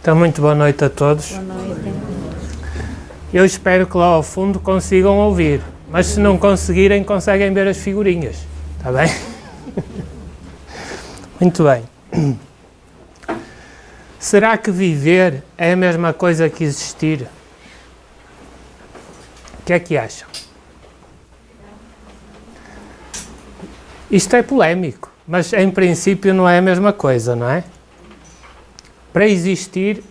Então, muito boa noite a todos. Boa noite. Eu espero que lá ao fundo consigam ouvir, mas se não conseguirem, conseguem ver as figurinhas, está bem? Muito bem. Será que viver é a mesma coisa que existir? O que é que acham? Isto é polémico, mas em princípio não é a mesma coisa, não é? Para existir,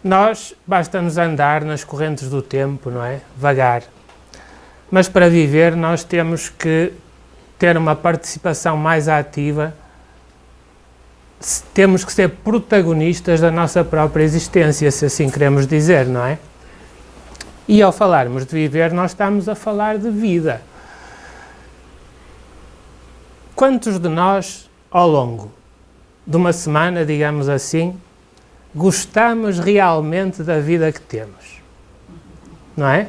nós basta-nos andar nas correntes do tempo, não é? Vagar. Mas para viver nós temos que ter uma participação mais ativa, temos que ser protagonistas da nossa própria existência, se assim queremos dizer, não é? E ao falarmos de viver, nós estamos a falar de vida. Quantos de nós, ao longo de uma semana, digamos assim, gostamos realmente da vida que temos? Não é?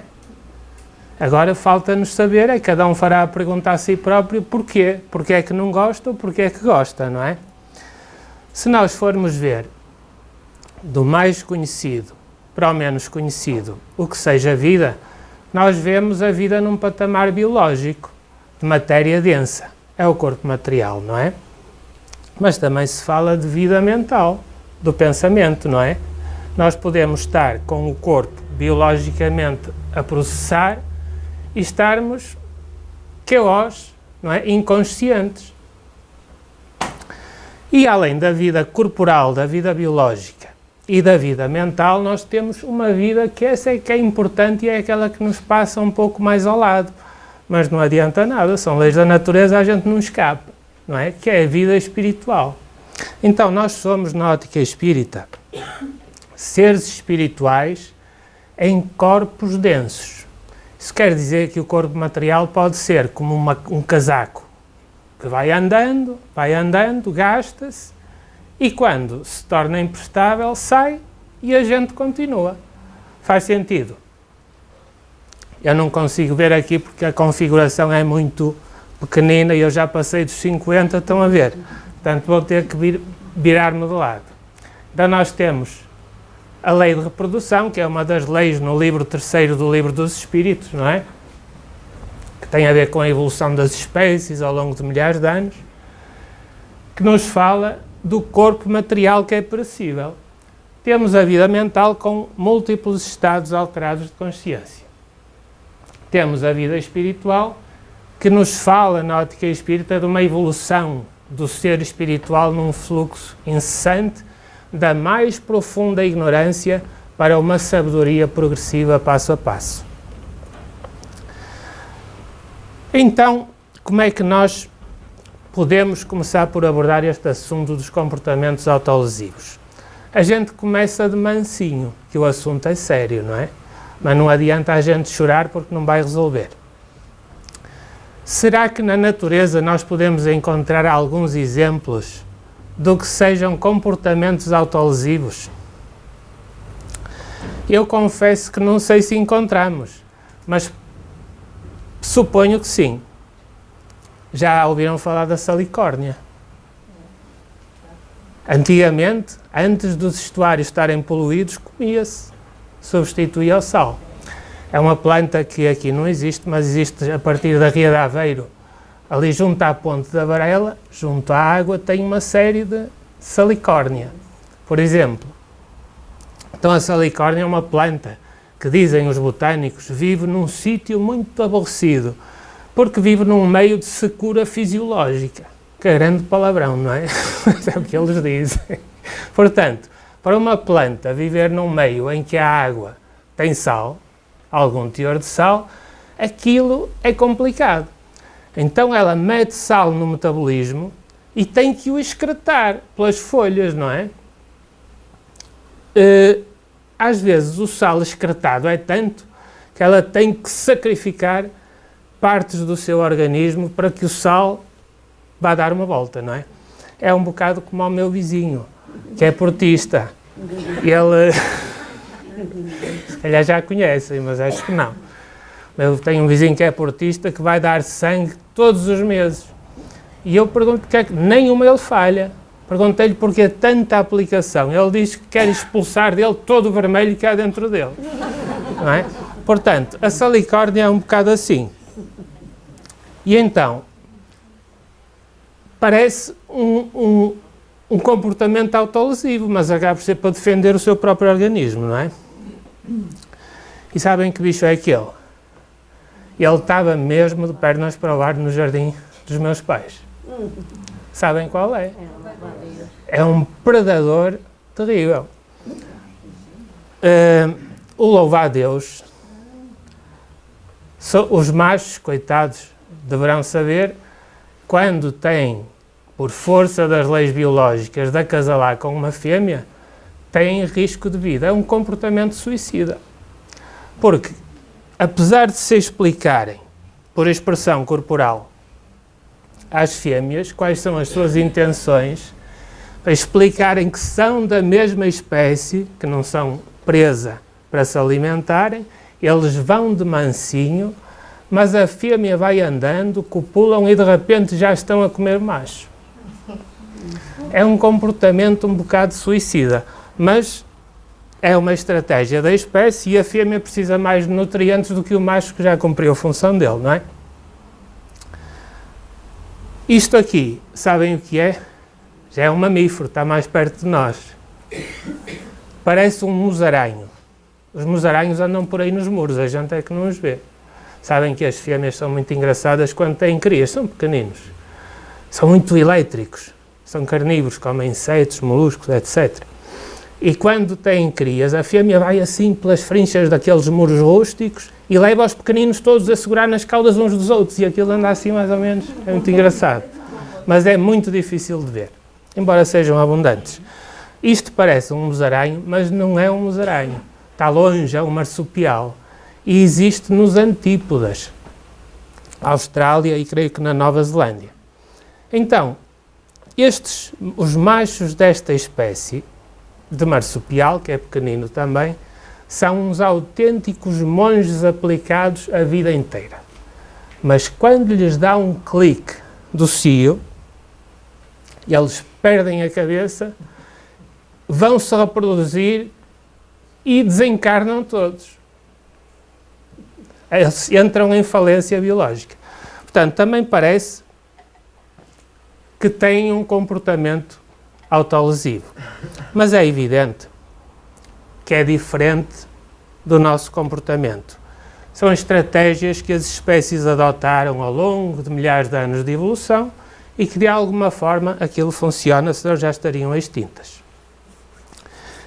Agora falta-nos saber, cada um fará a pergunta a si próprio, porquê? Porquê é que não gosta ou porquê é que gosta, não é? Se nós formos ver do mais conhecido para o menos conhecido o que seja vida, nós vemos a vida num patamar biológico, de matéria densa. É o corpo material, não é? Mas também se fala de vida mental, do pensamento, não é? Nós podemos estar com o corpo biologicamente a processar e estarmos QOs, não é? Inconscientes. E além da vida corporal, da vida biológica e da vida mental, nós temos uma vida que essa é que é importante e é aquela que nos passa um pouco mais ao lado. Mas não adianta nada, são leis da natureza, a gente não escapa, não é? Que é a vida espiritual. Então, nós somos, na ótica espírita, seres espirituais em corpos densos. Isso quer dizer que o corpo material pode ser como um casaco, que vai andando, gasta-se, e quando se torna imprestável, sai e a gente continua. Faz sentido? Eu não consigo ver aqui porque a configuração é muito pequenina e eu já passei dos 50, estão a ver? Portanto, vou ter que virar-me de lado. Então nós temos a lei de reprodução, que é uma das leis no livro 3º do Livro dos Espíritos, não é? Que tem a ver com a evolução das espécies ao longo de milhares de anos, que nos fala do corpo material que é perecível. Temos a vida mental com múltiplos estados alterados de consciência. Temos a vida espiritual, que nos fala, na ótica espírita, de uma evolução do ser espiritual num fluxo incessante da mais profunda ignorância para uma sabedoria progressiva passo a passo. Então, como é que nós podemos começar por abordar este assunto dos comportamentos autolesivos? A gente começa de mansinho, que o assunto é sério, não é? Mas não adianta a gente chorar porque não vai resolver. Será que na natureza nós podemos encontrar alguns exemplos do que sejam comportamentos autolesivos? Eu confesso que não sei se encontramos, mas suponho que sim. Já ouviram falar da salicórnia? Antigamente, antes dos estuários estarem poluídos, comia-se. Substituía o sal. É uma planta que aqui não existe, mas existe a partir da Ria de Aveiro. Ali junto à ponte da Varela, junto à água, tem uma série de salicórnia, por exemplo. Então a salicórnia é uma planta que, dizem os botânicos, vive num sítio muito aborrecido, porque vive num meio de secura fisiológica. Que é grande palavrão, não é? É o que eles dizem. Portanto, para uma planta viver num meio em que a água tem sal, algum teor de sal, aquilo é complicado. Então ela mete sal no metabolismo e tem que o excretar pelas folhas, não é? Às vezes o sal excretado é tanto que ela tem que sacrificar partes do seu organismo para que o sal vá dar uma volta, não é? É um bocado como ao meu vizinho, que é portista. Ele, se calhar já conhecem, mas acho que não. Eu tenho um vizinho que é portista que vai dar sangue todos os meses. E eu pergunto porque é que nenhuma ele falha. Perguntei-lhe porque tanta aplicação. Ele diz que quer expulsar dele todo o vermelho que há dentro dele. Não é? Portanto, a salicórnia é um bocado assim. E então, parece um comportamento autolesivo, mas acaba por ser para defender o seu próprio organismo, não é? E sabem que bicho é aquele? Ele estava mesmo de pernas para o ar no jardim dos meus pais. Sabem qual é? É um predador terrível. O louva-a-Deus, os machos, coitados, deverão saber quando têm, por força das leis biológicas, de acasalar com uma fêmea, têm risco de vida. É um comportamento suicida. Porque, apesar de se explicarem por expressão corporal às fêmeas quais são as suas intenções, para explicarem que são da mesma espécie, que não são presa para se alimentarem, eles vão de mansinho, mas a fêmea vai andando, copulam e de repente já estão a comer macho. É um comportamento um bocado suicida, mas é uma estratégia da espécie e a fêmea precisa mais de nutrientes do que o macho que já cumpriu a função dele, não é? Isto aqui, sabem o que é? Já é um mamífero, está mais perto de nós. Parece um musaranho. Os musaranhos andam por aí nos muros, a gente é que não os vê. Sabem que as fêmeas são muito engraçadas quando têm crias, são pequeninos. São muito elétricos, são carnívoros, comem insetos, moluscos, etc. E quando têm crias, a fêmea vai assim pelas frinchas daqueles muros rústicos e leva os pequeninos todos a segurar nas caudas uns dos outros e aquilo anda assim mais ou menos. É muito engraçado. Mas é muito difícil de ver, embora sejam abundantes. Isto parece um musaranho, mas não é um musaranho. Está longe, é um marsupial. E existe nos antípodas, Austrália e creio que na Nova Zelândia. Então, os machos desta espécie de marsupial, que é pequenino também, são uns autênticos monges aplicados a vida inteira. Mas quando lhes dá um clique do cio, eles perdem a cabeça, vão se reproduzir e desencarnam todos. Eles entram em falência biológica. Portanto, também parece que têm um comportamento autolesivo. Mas é evidente que é diferente do nosso comportamento. São estratégias que as espécies adotaram ao longo de milhares de anos de evolução e que de alguma forma aquilo funciona, senão já estariam extintas.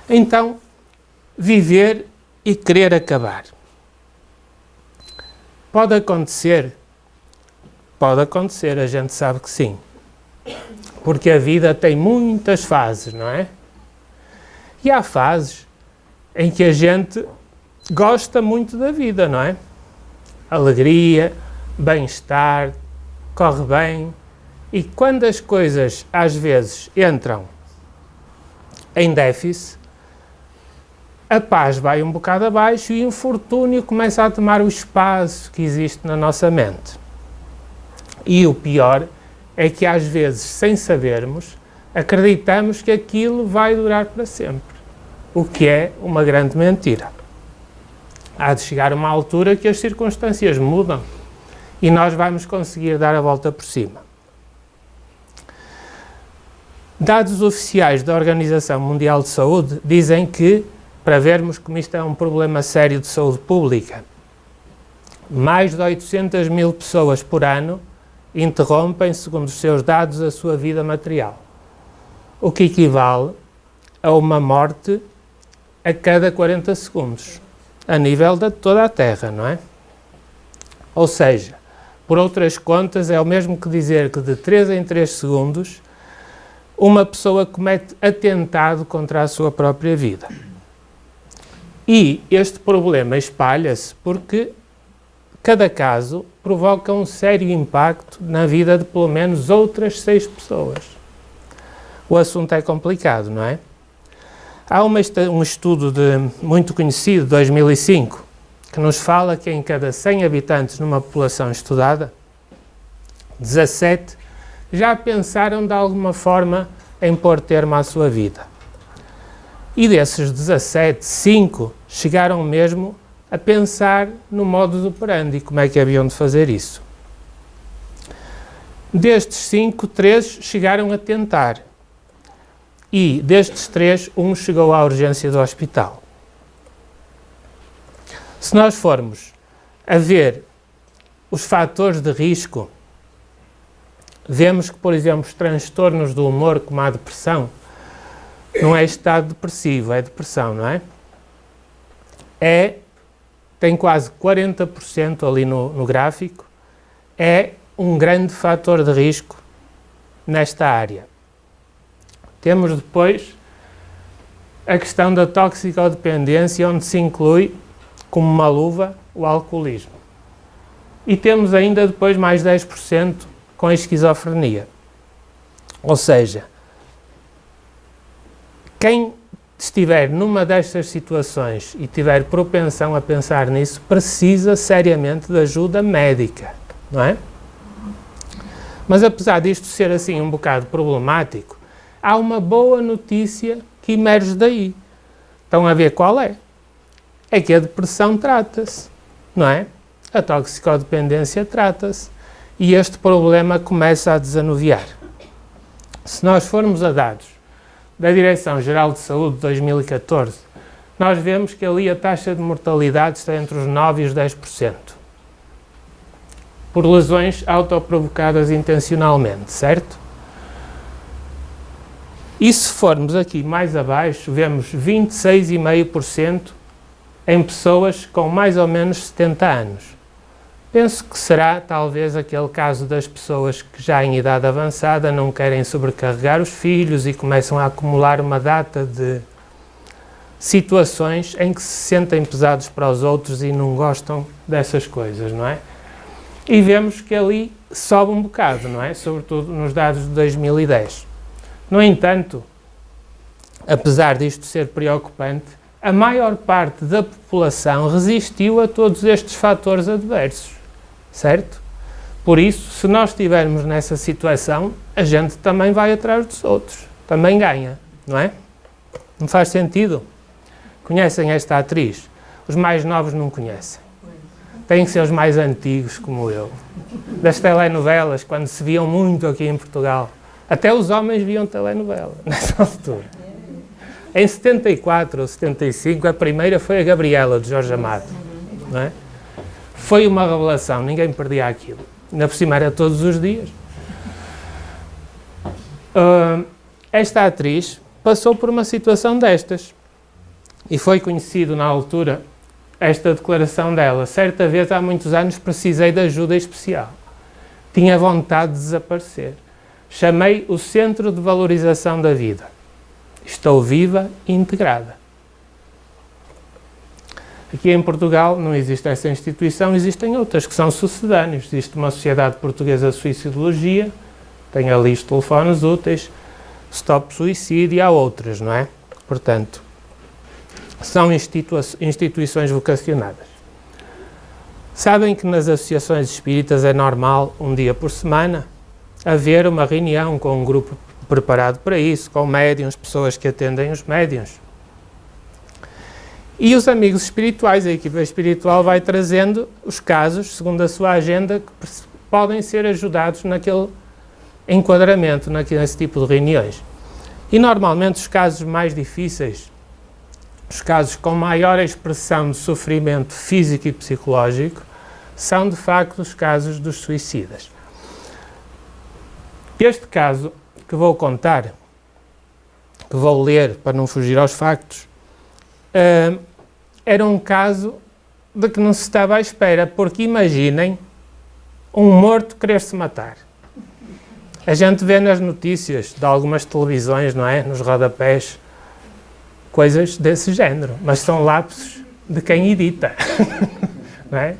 Então, viver e querer acabar. Pode acontecer, a gente sabe que sim. Porque a vida tem muitas fases, não é? E há fases em que a gente gosta muito da vida, não é? Alegria, bem-estar, corre bem. E quando as coisas às vezes entram em déficit, a paz vai um bocado abaixo e o infortúnio começa a tomar o espaço que existe na nossa mente. E o pior é que às vezes, sem sabermos, acreditamos que aquilo vai durar para sempre, o que é uma grande mentira. Há de chegar uma altura que as circunstâncias mudam e nós vamos conseguir dar a volta por cima. Dados oficiais da Organização Mundial de Saúde dizem que, para vermos como isto é um problema sério de saúde pública, mais de 800 mil pessoas por ano interrompem, segundo os seus dados, a sua vida material, o que equivale a uma morte a cada 40 segundos, a nível de toda a Terra, não é? Ou seja, por outras contas, é o mesmo que dizer que de 3 em 3 segundos uma pessoa comete atentado contra a sua própria vida. E este problema espalha-se porque cada caso provoca um sério impacto na vida de pelo menos outras 6 pessoas. O assunto é complicado, não é? Há um estudo muito conhecido, de 2005, que nos fala que em cada 100 habitantes numa população estudada, 17 já pensaram de alguma forma em pôr termo à sua vida. E desses 17, 5 chegaram mesmo a pensar no modus operandi, como é que haviam de fazer isso. Destes 5, 3 chegaram a tentar. E destes 3, um chegou à urgência do hospital. Se nós formos a ver os fatores de risco, vemos que, por exemplo, os transtornos do humor, como a depressão, não é estado depressivo, é depressão, não é? Tem quase 40% ali no gráfico, é um grande fator de risco nesta área. Temos depois a questão da toxicodependência, onde se inclui, como uma luva, o alcoolismo. E temos ainda depois mais 10% com a esquizofrenia. Ou seja, quem estiver numa destas situações e tiver propensão a pensar nisso, precisa seriamente de ajuda médica, não é? Mas apesar disto ser assim um bocado problemático, há uma boa notícia que emerge daí. Estão a ver qual é? É que a depressão trata-se, não é? A toxicodependência trata-se e este problema começa a desanuviar. Se nós formos a dados da Direção-Geral de Saúde de 2014, nós vemos que ali a taxa de mortalidade está entre os 9% e os 10%. Por lesões autoprovocadas intencionalmente, certo? E se formos aqui mais abaixo, vemos 26,5% em pessoas com mais ou menos 70 anos. Penso que será talvez aquele caso das pessoas que já em idade avançada não querem sobrecarregar os filhos e começam a acumular uma data de situações em que se sentem pesados para os outros e não gostam dessas coisas, não é? E vemos que ali sobe um bocado, não é? Sobretudo nos dados de 2010. No entanto, apesar disto ser preocupante, a maior parte da população resistiu a todos estes fatores adversos, certo? Por isso, se nós estivermos nessa situação, a gente também vai atrás dos outros, também ganha, não é? Não faz sentido? Conhecem esta atriz? Os mais novos não conhecem. Têm que ser os mais antigos, como eu. Das telenovelas, quando se viam muito aqui em Portugal. Até os homens viam telenovela, nessa altura. Em 74 ou 75, a primeira foi a Gabriela, de Jorge Amado. Não é? Foi uma revelação, ninguém perdia aquilo. Ainda por cima era todos os dias. Esta atriz passou por uma situação destas. E foi conhecido na altura esta declaração dela. Certa vez, há muitos anos, precisei de ajuda especial. Tinha vontade de desaparecer. Chamei o Centro de Valorização da Vida. Estou viva e integrada. Aqui em Portugal não existe essa instituição, existem outras que são sucedâneos. Existe uma Sociedade Portuguesa de Suicidologia, tem ali os telefones úteis, Stop Suicídio e há outras, não é? Portanto, são instituições vocacionadas. Sabem que nas associações espíritas é normal, um dia por semana, haver uma reunião com um grupo preparado para isso, com médiuns, pessoas que atendem os médiuns. E os amigos espirituais, a equipa espiritual vai trazendo os casos, segundo a sua agenda, que podem ser ajudados naquele enquadramento, nesse tipo de reuniões. E normalmente os casos mais difíceis, os casos com maior expressão de sofrimento físico e psicológico, são de facto os casos dos suicidas. Este caso que vou contar, que vou ler para não fugir aos factos, era um caso de que não se estava à espera, porque imaginem um morto querer-se matar. A gente vê nas notícias de algumas televisões, não é? Nos rodapés, coisas desse género, mas são lapsos de quem edita, não é?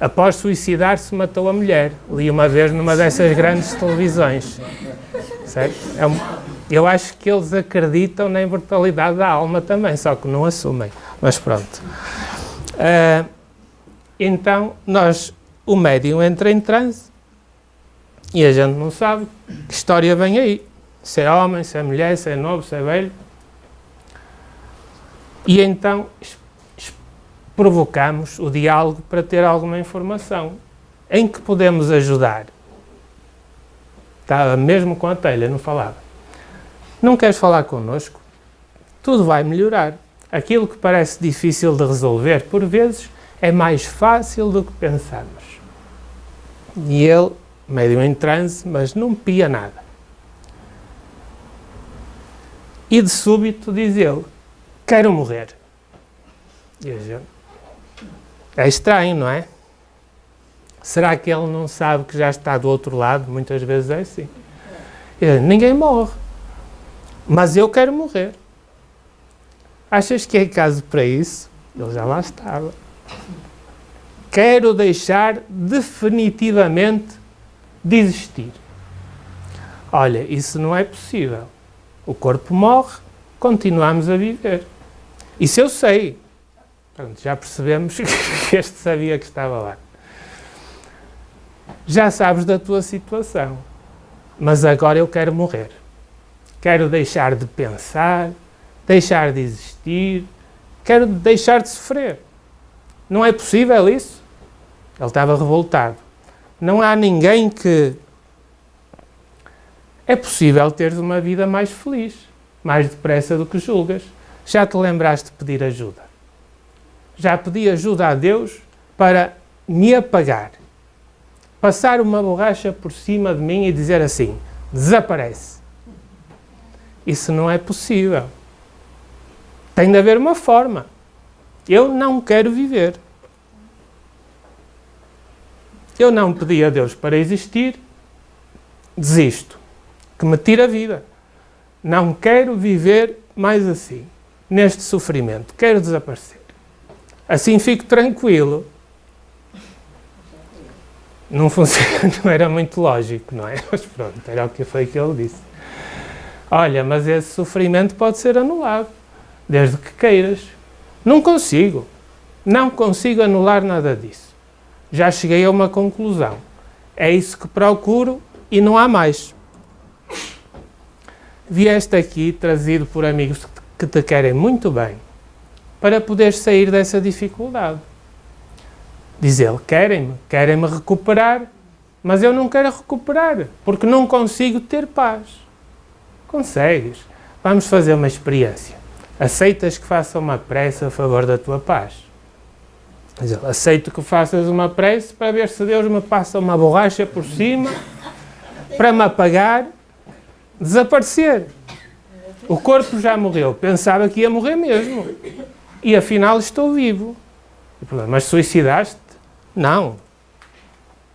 Após suicidar-se, matou a mulher. Li uma vez numa dessas grandes televisões, certo? Eu acho que eles acreditam na imortalidade da alma também, só que não assumem, mas pronto. Então, o médium entra em transe E a gente não sabe que história vem aí. Se é homem, se é mulher, se é novo, se é velho. E então provocamos o diálogo para ter alguma informação em que podemos ajudar. Estava mesmo com a telha, não falava. Não queres falar connosco? Tudo vai melhorar. Aquilo que parece difícil de resolver, por vezes, é mais fácil do que pensamos. E ele, meio em transe, mas não pia nada. E de súbito diz ele, quero morrer. E a gente, é estranho, não é? Será que ele não sabe que já está do outro lado? Muitas vezes é assim. Ninguém morre, mas eu quero morrer. Achas que é caso para isso? Ele já lá estava. Quero deixar definitivamente de existir. Olha, isso não é possível. O corpo morre, continuamos a viver. Isso eu sei. Pronto, já percebemos que este sabia que estava lá. Já sabes da tua situação, mas agora eu quero morrer. Quero deixar de pensar, deixar de existir, quero deixar de sofrer. Não é possível isso? Ele estava revoltado. Não há ninguém que... É possível teres uma vida mais feliz, mais depressa do que julgas. Já te lembraste de pedir ajuda? Já pedi ajuda a Deus para me apagar. Passar uma borracha por cima de mim e dizer assim, desaparece. Isso não é possível. Tem de haver uma forma. Eu não quero viver. Eu não pedi a Deus para existir, desisto. Que me tire a vida. Não quero viver mais assim, neste sofrimento. Quero desaparecer. Assim fico tranquilo. Não funciona, não era muito lógico, não é? Mas pronto, era o que foi que ele disse. Olha, mas esse sofrimento pode ser anulado, desde que queiras. Não consigo anular nada disso. Já cheguei a uma conclusão. É isso que procuro e não há mais. Vieste aqui trazido por amigos que te querem muito bem, para poderes sair dessa dificuldade. Diz ele, querem-me recuperar, mas eu não quero recuperar, porque não consigo ter paz. Consegues. Vamos fazer uma experiência. Aceitas que faça uma prece a favor da tua paz? Diz ele, aceito que faças uma prece para ver se Deus me passa uma borracha por cima, para me apagar, desaparecer. O corpo já morreu. Pensava que ia morrer mesmo. E afinal estou vivo. Mas suicidaste? Não.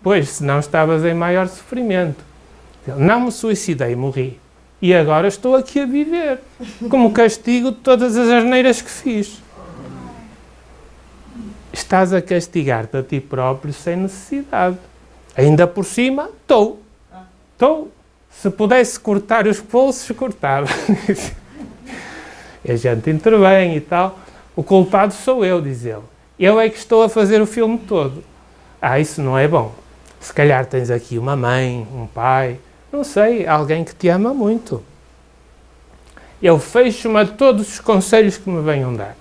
Pois, senão estavas em maior sofrimento. Não me suicidei, morri. E agora estou aqui a viver, como castigo de todas as asneiras que fiz. Estás a castigar-te a ti próprio sem necessidade. Ainda por cima, estou. Se pudesse cortar os pulsos, cortava. E a gente intervém e tal. O culpado sou eu, diz ele. Eu é que estou a fazer o filme todo. Isso não é bom. Se calhar tens aqui uma mãe, um pai, não sei, alguém que te ama muito. Eu fecho-me a todos os conselhos que me venham dar.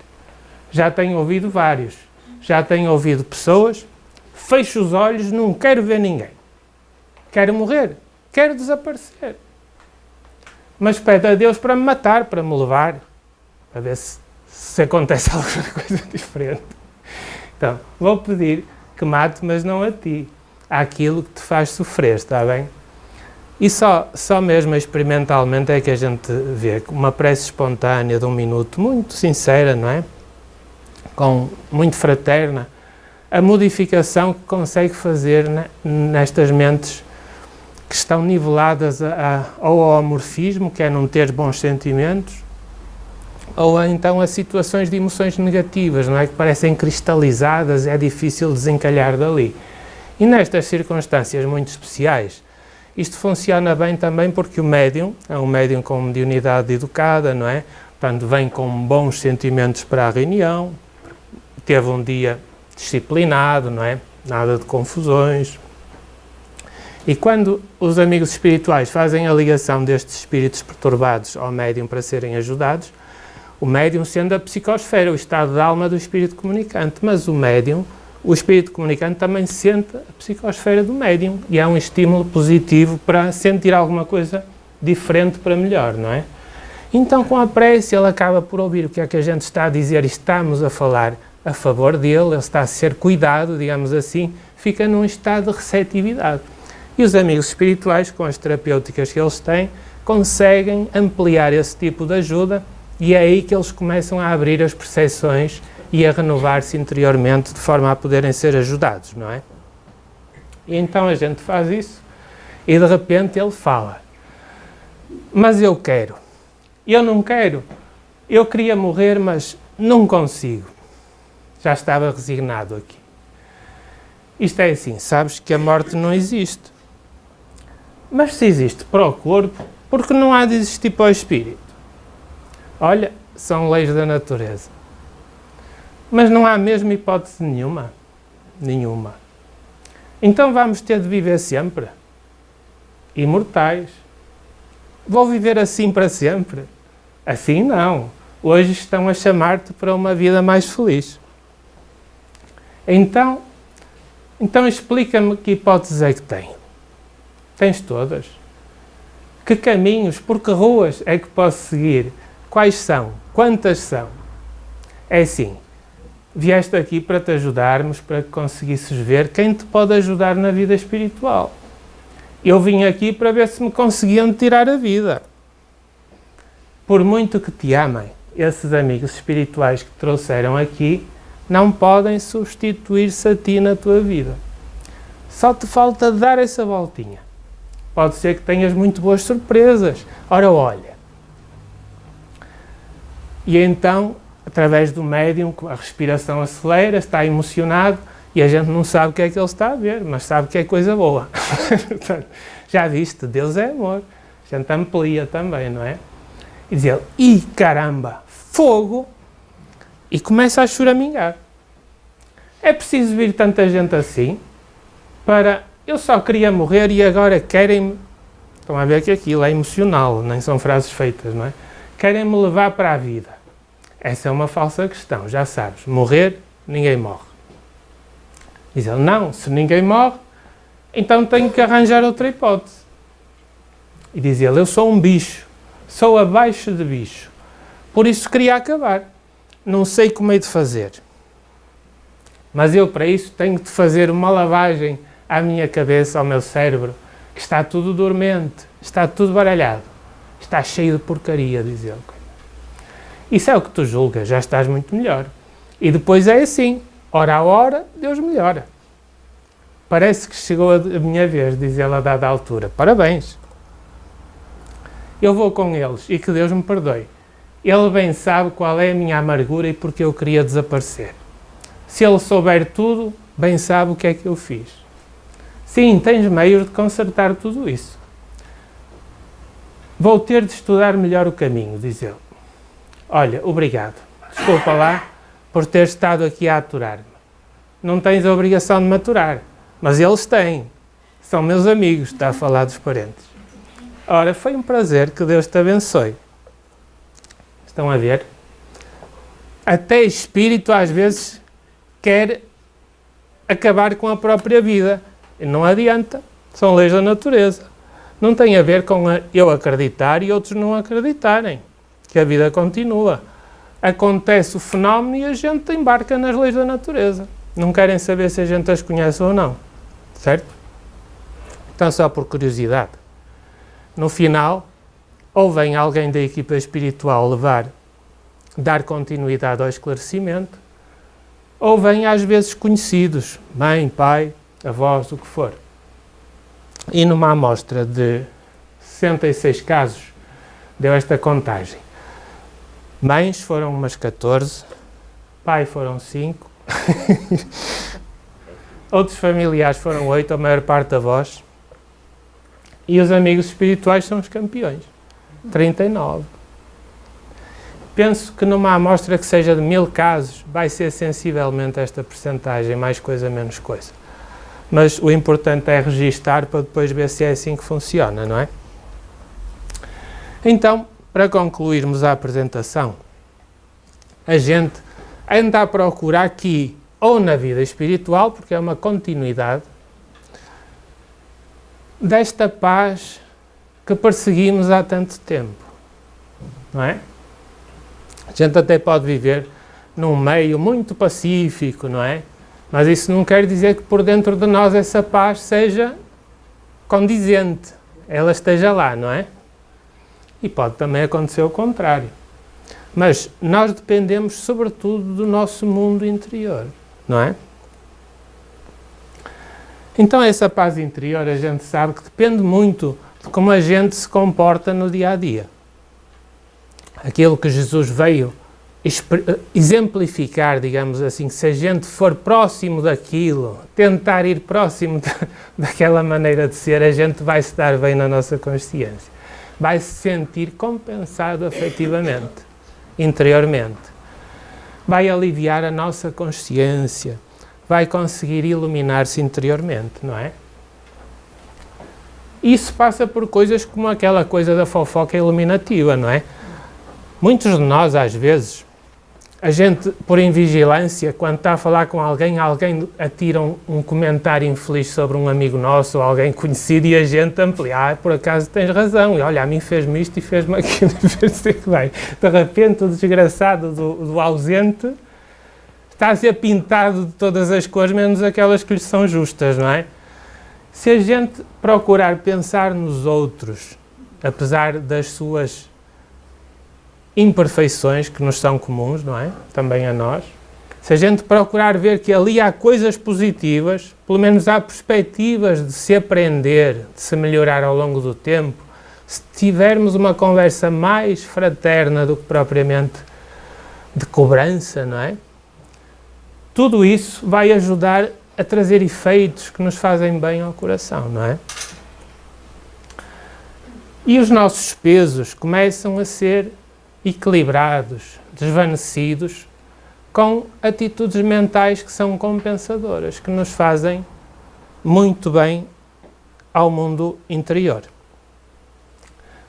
Já tenho ouvido vários. Já tenho ouvido pessoas. Fecho os olhos, não quero ver ninguém. Quero morrer. Quero desaparecer. Mas pede a Deus para me matar, para me levar. Para ver se acontece alguma coisa diferente. Então, vou pedir que mate, mas não a ti. Àquilo que te faz sofrer, está bem? E só mesmo experimentalmente é que a gente vê uma prece espontânea de 1 minuto, muito sincera, não é? Muito fraterna, a modificação que consegue fazer nestas mentes que estão niveladas ou ao amorfismo, que é não ter bons sentimentos, ou então a situações de emoções negativas, não é? Que parecem cristalizadas, é difícil desencalhar dali. E nestas circunstâncias muito especiais, isto funciona bem também porque o médium é um médium com mediunidade educada, não é? Portanto, vem com bons sentimentos para a reunião, teve um dia disciplinado, não é? Nada de confusões. E quando os amigos espirituais fazem a ligação destes espíritos perturbados ao médium para serem ajudados, o médium sendo a psicosfera, o estado da alma do espírito comunicante, mas o médium, o espírito comunicante também sente a psicosfera do médium e é um estímulo positivo para sentir alguma coisa diferente para melhor, não é? Então, com a prece, ele acaba por ouvir o que é que a gente está a dizer e estamos a falar a favor dele, ele está a ser cuidado, digamos assim, fica num estado de receptividade. E os amigos espirituais, com as terapêuticas que eles têm, conseguem ampliar esse tipo de ajuda e é aí que eles começam a abrir as percepções e a renovar-se interiormente de forma a poderem ser ajudados, não é? E então a gente faz isso e de repente ele fala: mas eu quero, eu não quero, eu queria morrer, mas não consigo. Já estava resignado aqui. Isto é assim, sabes que a morte não existe. Mas se existe para o corpo, por que não há de existir para o espírito? Olha, são leis da natureza. Mas não há mesmo hipótese nenhuma? Nenhuma. Então vamos ter de viver sempre? Imortais. Vou viver assim para sempre? Assim não. Hoje estão a chamar-te para uma vida mais feliz. Então explica-me que hipóteses é que tem. Tens todas. Que caminhos, por que ruas é que posso seguir? Quais são? Quantas são? É assim, vieste aqui para te ajudarmos, para que conseguisses ver quem te pode ajudar na vida espiritual. Eu vim aqui para ver se me conseguiam tirar a vida. Por muito que te amem, esses amigos espirituais que te trouxeram aqui não podem substituir-se a ti na tua vida. Só te falta dar essa voltinha. Pode ser que tenhas muito boas surpresas. Ora, olha. E então, através do médium, a respiração acelera, está emocionado e a gente não sabe o que é que ele está a ver, mas sabe que é coisa boa. Já viste, Deus é amor. A gente amplia também, não é? E diz ele: ih, caramba, fogo! E começa a choramingar. É preciso vir tanta gente assim para... Eu só queria morrer e agora querem-me... Estão a ver que aquilo é emocional, nem são frases feitas, não é? Querem-me levar para a vida. Essa é uma falsa questão, já sabes. Morrer, ninguém morre. Diz ele: não, se ninguém morre, então tenho que arranjar outra hipótese. E diz ele: eu sou um bicho, sou abaixo de bicho. Por isso queria acabar. Não sei como hei de fazer. Mas eu para isso tenho de fazer uma lavagem à minha cabeça, ao meu cérebro, que está tudo dormente, está tudo baralhado, está cheio de porcaria, diz ele. Isso é o que tu julgas, já estás muito melhor. E depois é assim, hora a hora, Deus melhora. Parece que chegou a minha vez, diz ele a dada altura. Parabéns. Eu vou com eles e que Deus me perdoe. Ele bem sabe qual é a minha amargura e porque eu queria desaparecer. Se ele souber tudo, bem sabe o que é que eu fiz. Sim, tens meios de consertar tudo isso. Vou ter de estudar melhor o caminho, diz ele. Olha, obrigado. Desculpa lá por ter estado aqui a aturar-me. Não tens a obrigação de me aturar, mas eles têm. São meus amigos, está a falar dos parentes. Ora, foi um prazer, que Deus te abençoe. Estão a ver? Até espírito às vezes quer acabar com a própria vida. E não adianta, são leis da natureza. Não tem a ver com eu acreditar e outros não acreditarem, que a vida continua. Acontece o fenómeno e a gente embarca nas leis da natureza. Não querem saber se a gente as conhece ou não, certo? Então, só por curiosidade, no final, ou vem alguém da equipa espiritual dar continuidade ao esclarecimento, ou vem às vezes conhecidos, mãe, pai, avós, o que for. E numa amostra de 66 casos, deu esta contagem. Mães foram umas 14, pai foram 5, outros familiares foram 8, a maior parte avós, e os amigos espirituais são os campeões, 39. Penso que numa amostra que seja de 1000 casos, vai ser sensivelmente esta percentagem, mais coisa, menos coisa. mas o importante é registar para depois ver se é assim que funciona, não é? Então, para concluirmos a apresentação, a gente anda a procurar aqui, ou na vida espiritual, porque é uma continuidade, desta paz que perseguimos há tanto tempo, não é? A gente até pode viver num meio muito pacífico, não é? Mas isso não quer dizer que por dentro de nós essa paz seja condizente, ela esteja lá, não é? E pode também acontecer o contrário. Mas nós dependemos sobretudo do nosso mundo interior, não é? Então essa paz interior a gente sabe que depende muito de como a gente se comporta no dia a dia. Aquilo que Jesus veio exemplificar, digamos assim, que se a gente for próximo daquilo, tentar ir próximo daquela maneira de ser, a gente vai se dar bem na nossa consciência. Vai se sentir compensado afetivamente, interiormente. Vai aliviar a nossa consciência, vai conseguir iluminar-se interiormente, não é? Isso passa por coisas como aquela coisa da fofoca iluminativa, não é? Muitos de nós, às vezes, a gente, por invigilância, quando está a falar com alguém atira um comentário infeliz sobre um amigo nosso ou alguém conhecido e a gente amplia. Por acaso tens razão, e olha, a mim fez-me isto e fez-me aquilo, e fez-me que bem. De repente, o desgraçado do ausente está a ser pintado de todas as cores, menos aquelas que lhe são justas, não é? Se a gente procurar pensar nos outros, apesar das suas imperfeições que nos são comuns, não é? Também a nós. Se a gente procurar ver que ali há coisas positivas, pelo menos há perspectivas de se aprender, de se melhorar ao longo do tempo, se tivermos uma conversa mais fraterna do que propriamente de cobrança, não é? Tudo isso vai ajudar a trazer efeitos que nos fazem bem ao coração, não é? E os nossos pesos começam a ser equilibrados, desvanecidos, com atitudes mentais que são compensadoras, que nos fazem muito bem ao mundo interior.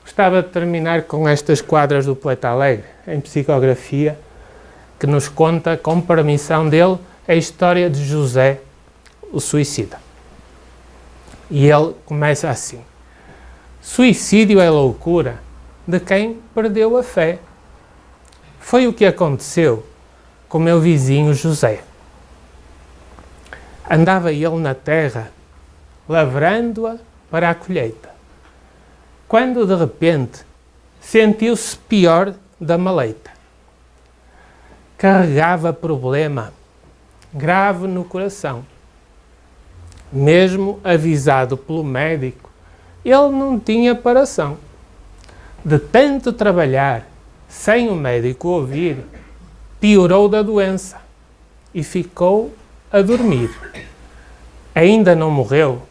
Gostava de terminar com estas quadras do Poeta Alegre, em psicografia, que nos conta, com permissão dele, a história de José, o suicida. E ele começa assim: suicídio é loucura de quem perdeu a fé. Foi o que aconteceu com meu vizinho José. Andava ele na terra, lavrando-a para a colheita, quando de repente sentiu-se pior da maleita. Carregava problema grave no coração. Mesmo avisado pelo médico, ele não tinha paração. De tanto trabalhar, sem o médico ouvir, piorou da doença e ficou a dormir. Ainda não morreu,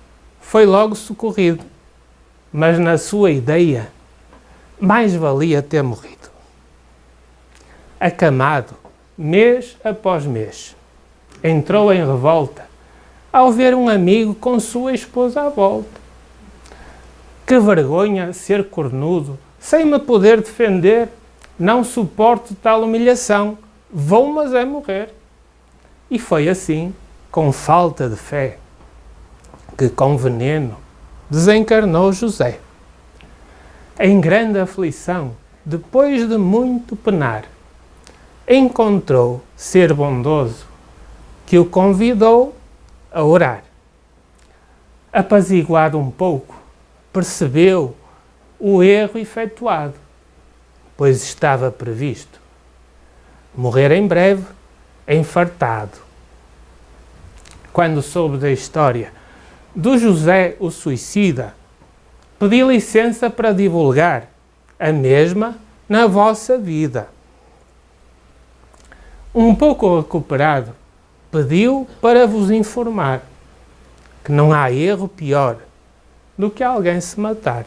foi logo socorrido, mas na sua ideia, mais valia ter morrido. Acamado, mês após mês, entrou em revolta ao ver um amigo com sua esposa à volta. Que vergonha ser cornudo, sem me poder defender. Não suporto tal humilhação, vou mas é morrer. E foi assim, com falta de fé, que com veneno desencarnou José. Em grande aflição, depois de muito penar, encontrou ser bondoso que o convidou a orar. Apaziguado um pouco, percebeu o erro efetuado, pois estava previsto morrer em breve, enfartado. Quando soube da história do José o suicida, pedi licença para divulgar a mesma na vossa vida. Um pouco recuperado, pediu para vos informar que não há erro pior do que alguém se matar.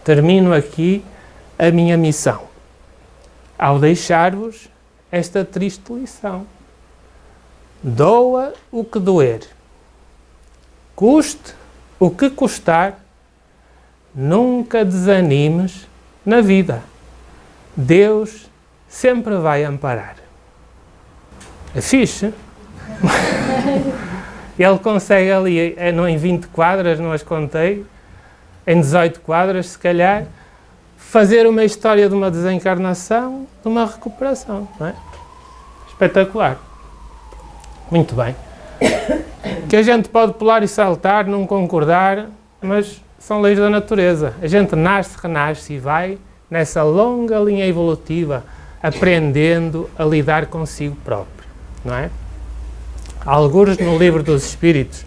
Termino aqui a minha missão, ao deixar-vos esta triste lição. Doa o que doer, Custe o que custar, nunca desanimes na vida. Deus sempre vai amparar. É fixe. Ele consegue ali, não em 20 quadras, não as contei, em 18 quadras, se calhar, fazer uma história de uma desencarnação, de uma recuperação. Não é? Espetacular. Muito bem. Que a gente pode pular e saltar, não concordar, mas são leis da natureza. A gente nasce, renasce e vai nessa longa linha evolutiva, aprendendo a lidar consigo próprio, não é? Alguns no Livro dos Espíritos,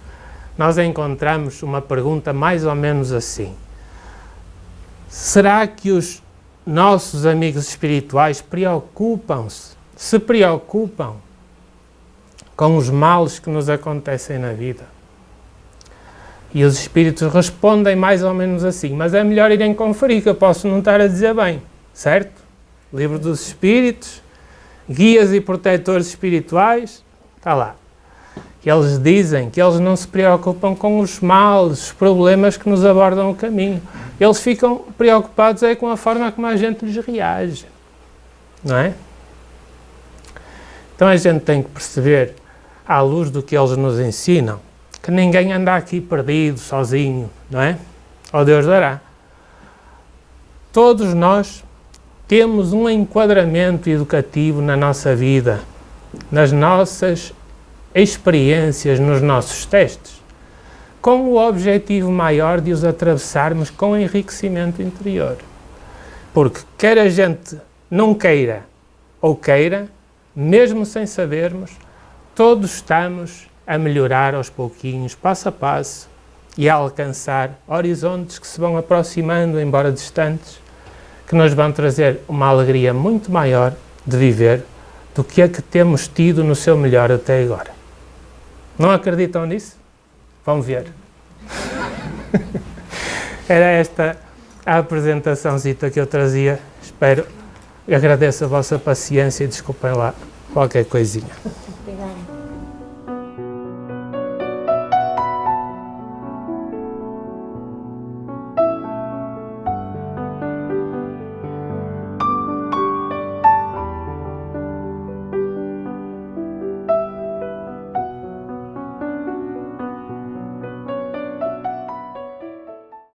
nós encontramos uma pergunta mais ou menos assim. Será que os nossos amigos espirituais se preocupam com os males que nos acontecem na vida? E os espíritos respondem mais ou menos assim, mas é melhor irem conferir, que eu posso não estar a dizer bem, certo? Livro dos Espíritos, Guias e Protetores Espirituais, está lá. Eles dizem que eles não se preocupam com os males, os problemas que nos abordam o caminho. Eles ficam preocupados com a forma como a gente lhes reage, não é? Então a gente tem que perceber, à luz do que eles nos ensinam, que ninguém anda aqui perdido, sozinho, não é? Ó Deus dará. Todos nós temos um enquadramento educativo na nossa vida, nas nossas experiências, nos nossos testes, com o objetivo maior de os atravessarmos com enriquecimento interior. Porque quer a gente não queira ou queira, mesmo sem sabermos, todos estamos a melhorar aos pouquinhos, passo a passo, e a alcançar horizontes que se vão aproximando, embora distantes, que nos vão trazer uma alegria muito maior de viver do que a que temos tido no seu melhor até agora. Não acreditam nisso? Vão ver. Era esta a apresentaçãozita que eu trazia. Espero e agradeço a vossa paciência e desculpem lá qualquer coisinha.